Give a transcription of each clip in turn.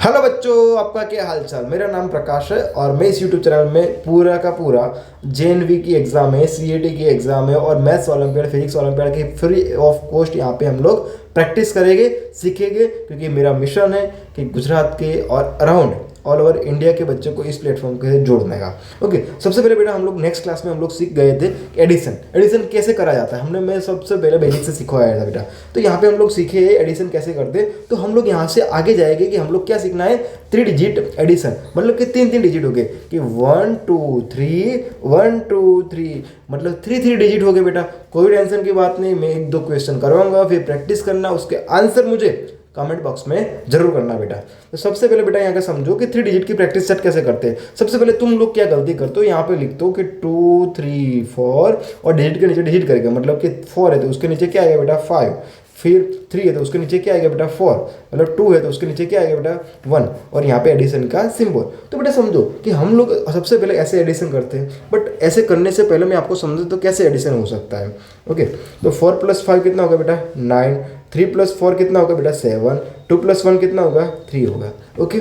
Hello बच्चों, आपका क्या हाल चाल। मेरा नाम प्रकाश है और मैं इस यूट्यूब चैनल में पूरा का पूरा जेएनवी की एग्ज़ाम है, सीएटी की एग्ज़ाम है और मैथ्स ओलंपियाड, फिजिक्स ओलंपियाड की फ्री ऑफ कॉस्ट यहाँ पे हम लोग प्रैक्टिस करेंगे, सीखेंगे। क्योंकि मेरा मिशन है कि गुजरात के और अराउंड ऑल ओवर इंडिया के बच्चों को इस प्लेटफॉर्म के जोड़ने का। ओके, सबसे पहले बेटा हम लोग नेक्स्ट क्लास में हम लोग सीख गए थे एडिशन कैसे करा जाता है। मैं सबसे पहले बेसिक से सिखवाया था बेटा। तो यहाँ पे हम लोग सीखे एडिशन कैसे करते। तो हम लोग यहाँ से आगे जाएंगे कि हम लोग क्या सीखना है, 3 डिजिट एडिशन, मतलब कि 3 डिजिट हो गए कि 1 2 3 1 2 3, मतलब 3 डिजिट हो गए बेटा। कोई टेंशन की बात नहीं, मैं 1-2 क्वेश्चन करवाऊंगा, फिर प्रैक्टिस करना, उसके आंसर मुझे कमेंट बॉक्स में जरूर करना बेटा। तो सबसे पहले बेटा यहाँ का समझो कि 3 डिजिट की प्रैक्टिस सेट कैसे करते हैं। सबसे पहले तुम लोग क्या गलती करते हो, यहाँ पे लिखते हो कि 2 3 4 और डिजिट के नीचे डिजिट करेगा, मतलब कि 4 है तो उसके नीचे क्या आएगा बेटा 5, फिर 3 है तो उसके नीचे क्या आएगा बेटा 4, मतलब 2 है तो उसके नीचे क्या आएगा बेटा 1, और यहाँ पे एडिशन का सिंबल। तो बेटा समझो कि हम लोग सबसे पहले ऐसे एडिशन करते हैं, बट ऐसे करने से पहले मैं आपको समझूँ तो कैसे एडिशन हो सकता है। ओके, तो 4 + 5 कितना होगा बेटा 9, 3 + 4 कितना होगा बेटा 7, 2 + 1 कितना होगा 3 होगा। ओके,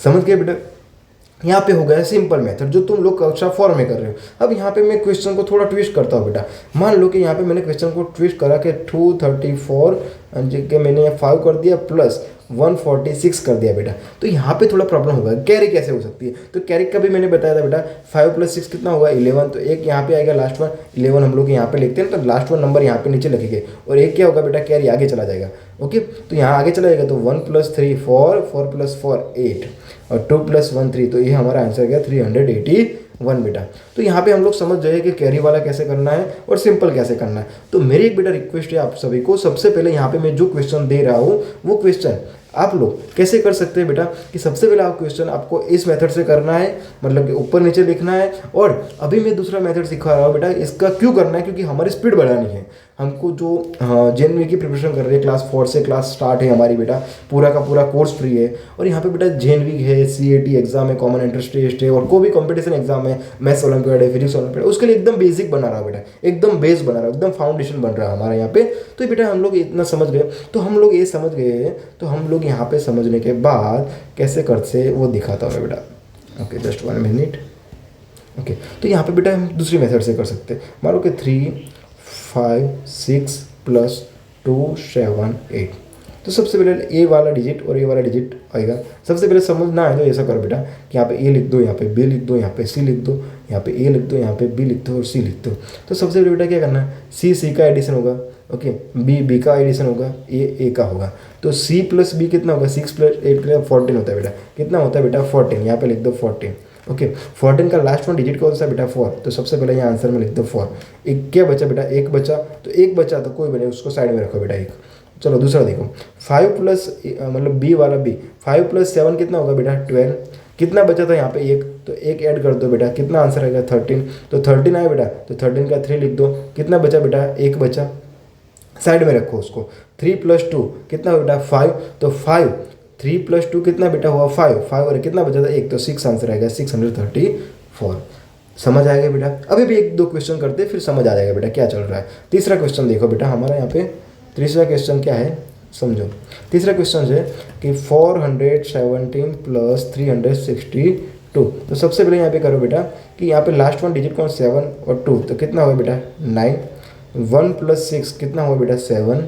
समझ गए बेटा। यहाँ पे हो गया सिंपल मेथड जो तुम लोग कक्षा 4 में कर रहे हो। अब यहाँ पे मैं क्वेश्चन को थोड़ा ट्विस्ट करता हूँ बेटा। मान लो कि यहाँ पे मैंने क्वेश्चन को ट्विस्ट करा कि 234 जगह मैंने 5 कर दिया प्लस 146 कर दिया बेटा। तो यहाँ पे थोड़ा प्रॉब्लम होगा, कैरी कैसे हो सकती है। तो कैरी का भी मैंने बताया था बेटा, 5 + 6 कितना होगा 11, तो एक यहाँ पे आएगा लास्ट वन 11 हम लोग यहाँ पे लिखते हैं, तो लास्ट वन नंबर यहाँ पे नीचे लिखेंगे और एक क्या होगा बेटा कैरी आगे चला जाएगा। ओके, तो यहाँ आगे चला जाएगा तो 1 + 3 4, 4 + 4 8 और 2 + 1 3, तो ये हमारा आंसर गया 381 बेटा। तो यहाँ पे हम लोग समझ जाए कि कैरी वाला कैसे करना है और सिंपल कैसे करना है। तो मेरी एक बेटा रिक्वेस्ट है आप सभी को, सबसे पहले यहाँ पे मैं जो क्वेश्चन दे रहा हूँ वो क्वेश्चन आप लोग कैसे कर सकते हैं बेटा कि सबसे पहले आप क्वेश्चन आपको इस मेथड से करना है, मतलब कि ऊपर नीचे लिखना है। और अभी मैं दूसरा मेथड सिखा रहा हूँ बेटा, इसका क्यों करना है, क्योंकि हमारी स्पीड बढ़ानी है। हमको जो जेएनवी की प्रिपरेशन कर रहे हैं, क्लास 4 से क्लास स्टार्ट है हमारी बेटा, पूरा का पूरा कोर्स फ्री है। और यहाँ पे बेटा जेएनवी है, सीएटी एग्जाम है, कॉमन एंट्रेंस टेस्ट है और कोई भी कंपटीशन एग्जाम है, मैथ्स ओलंपियाड है, फिजिक्स ओलंपियाड, उसके लिए एकदम बेसिक बना रहा हूँ बेटा, एकदम बेस बना रहा हूँ, एकदम फाउंडेशन बन रहा है हमारा यहाँ पे। तो बेटा हम लोग इतना समझ गए, तो हम लोग ये समझ गए, तो हम लोग यहाँ पे समझने के बाद कैसे करते वो दिखाता हूँ मैं बेटा। Okay, just 1 minute. ओके, तो यहाँ पे बेटा हम दूसरी मेथड से कर सकते हैं। मान लो कि 3 5 6 + 2 7 8, तो सबसे पहले ए वाला डिजिट और ए वाला डिजिट आएगा। सबसे पहले समझना है तो ऐसा करो बेटा कि यहाँ पे ए लिख दो, यहाँ पे बी लिख दो, यहाँ पे सी लिख दो, यहाँ पे ए लिख दो, यहाँ पे बी लिख दो और सी लिख दो। तो सबसे पहले बेटा क्या करना है, सी का एडिशन होगा, ओके, बी का एडिशन होगा, ए का होगा। तो सी + बी कितना होगा 6 + 8 14 होता है बेटा। कितना होता है बेटा 14, यहाँ पे लिख दो 14। ओके, 14 का लास्ट वन डिजिट कौन सा बेटा 4, तो सबसे पहले यहाँ आंसर में लिख दो 4। एक क्या बचा बेटा, एक बचा, तो एक बचा तो कोई बने उसको साइड में रखो बेटा एक। चलो दूसरा देखो, 5 मतलब बी वाला बी, 5 + 7 कितना होगा बेटा 12। कितना बचा था यहाँ पे एक, तो एक ऐड कर दो बेटा, कितना आंसर आएगा 13। तो 13 आया बेटा, तो 13 का 3 लिख दो। कितना बचा बेटा, एक बचा, साइड में रखो उसको। 3 + 2 कितना बेटा 5, तो 5 3 + 2 कितना बेटा हुआ 5 और कितना बचा था एक, तो 6 आंसर आएगा 634। समझ आएगा बेटा। अभी भी 1-2 क्वेश्चन करते फिर समझ आ जाएगा बेटा क्या चल रहा है। तीसरा क्वेश्चन देखो बेटा हमारा यहाँ पे, तीसरा क्वेश्चन क्या है समझो। तीसरा क्वेश्चन है कि 417 + 362। तो सबसे पहले यहाँ पे करो बेटा कि यहाँ पे लास्ट वन डिजिट कौन 7 और 2, तो कितना हुआ बेटा 9। 1 + 6 कितना हुआ बेटा 7,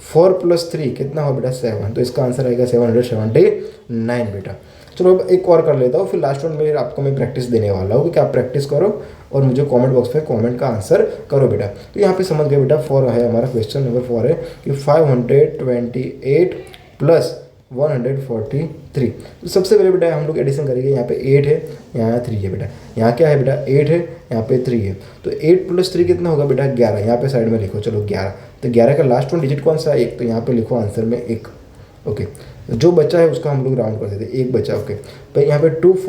4 + 3 कितना हुआ बेटा 7, तो इसका आंसर आएगा 779 बेटा। चलो अब एक और कर लेता हूँ, फिर लास्ट वन में आपको मैं प्रैक्टिस देने वाला हूँ कि आप प्रैक्टिस करो और मुझे कमेंट बॉक्स में कमेंट का आंसर करो बेटा। तो यहाँ पे समझ गए बेटा 4 है हमारा, क्वेश्चन नंबर 4 है कि 528 + 143। तो सबसे पहले बेटा हम लोग एडिशन करेंगे। यहाँ पे 8 है, यहाँ 3 है बेटा, यहाँ क्या है बेटा 8 है, यहाँ पे 3 है, तो 8 + 3 कितना होगा बेटा 11। यहाँ पे साइड में लिखो चलो 11। तो 11 का लास्ट वन डिजिट कौन सा है 1, तो यहाँ पे लिखो आंसर में 1। ओके, जो बचा है उसका हम लोग राउंड कर देते हैं, 1 बचा। ओके, तो यहाँ पे 2 +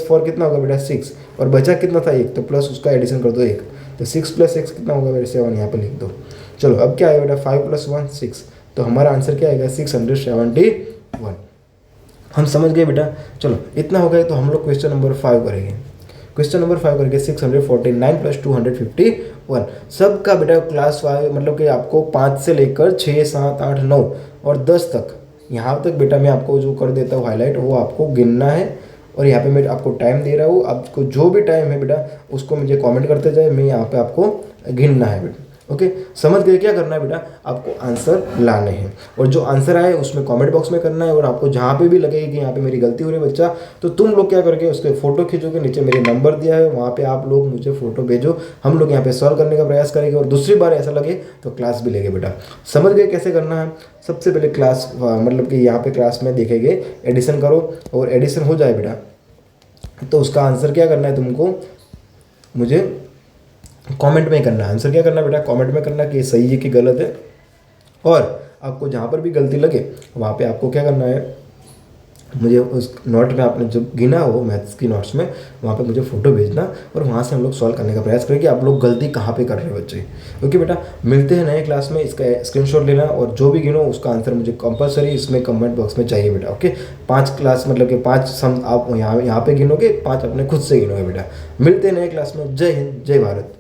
4 कितना होगा बेटा 6 और बचा कितना था 1, तो प्लस उसका एडिशन कर दो 1, तो 6 + 6 कितना होगा बेटा 7, यहाँ पे लिख दो। चलो अब क्या आएगा बेटा 5 + 1 6, तो हमारा आंसर क्या आएगा 671। हम समझ गए बेटा। चलो इतना हो गया, तो हम लोग क्वेश्चन नंबर 5 करेंगे। क्वेश्चन नंबर 5 करके 649 + 251 सबका बेटा क्लास 5, मतलब कि आपको 5 से लेकर 6 7 8 9 और 10 तक यहाँ तक बेटा मैं आपको जो कर देता हूँ हाईलाइट, वो आपको गिनना है। और यहाँ पे मैं आपको टाइम दे रहा हूँ, आपको जो भी टाइम है बेटा उसको मुझे कमेंट करते जाए, मैं यहाँ पे आपको गिनना है बेटा। ओके, समझ गए? क्या करना है बेटा, आपको आंसर लाने हैं और जो आंसर आए उसमें कमेंट बॉक्स में करना है। और आपको जहाँ पे भी लगेगी कि यहाँ पे मेरी गलती हो रही है बच्चा, तो तुम लोग क्या करके उसके फोटो खींचोगे, नीचे मेरे नंबर दिया है वहाँ पे आप लोग मुझे फोटो भेजो, हम लोग यहाँ पे सॉल्व करने का प्रयास करेंगे। और दूसरी बार ऐसा लगे तो क्लास भी लेंगे बेटा। समझ गए कैसे करना है? सबसे पहले क्लास मतलब कि यहाँ पे क्लास में देखेंगे, एडिशन करो और एडिशन हो जाए बेटा तो उसका आंसर क्या करना है तुमको, मुझे कमेंट में करना है। आंसर क्या करना है बेटा, कमेंट में करना कि ये सही है कि गलत है। और आपको जहाँ पर भी गलती लगे वहाँ पे आपको क्या करना है, मुझे उस नोट में आपने जो गिना हो मैथ्स की नोट्स में, वहाँ पे मुझे फोटो भेजना और वहाँ से हम लोग सॉल्व करने का प्रयास करें कि आप लोग गलती कहाँ पे कर रहे हो बच्चे। ओके बेटा, मिलते हैं नए क्लास में। इसका स्क्रीनशॉट लेना और जो भी गिनो उसका आंसर मुझे कंपलसरी इसमें कमेंट बॉक्स में चाहिए बेटा। ओके, 5 क्लास मतलब कि 5 सम आप यहाँ पे गिनोगे, 5 अपने खुद से गिनोगे बेटा। मिलते हैं नए क्लास में। जय हिंद, जय भारत।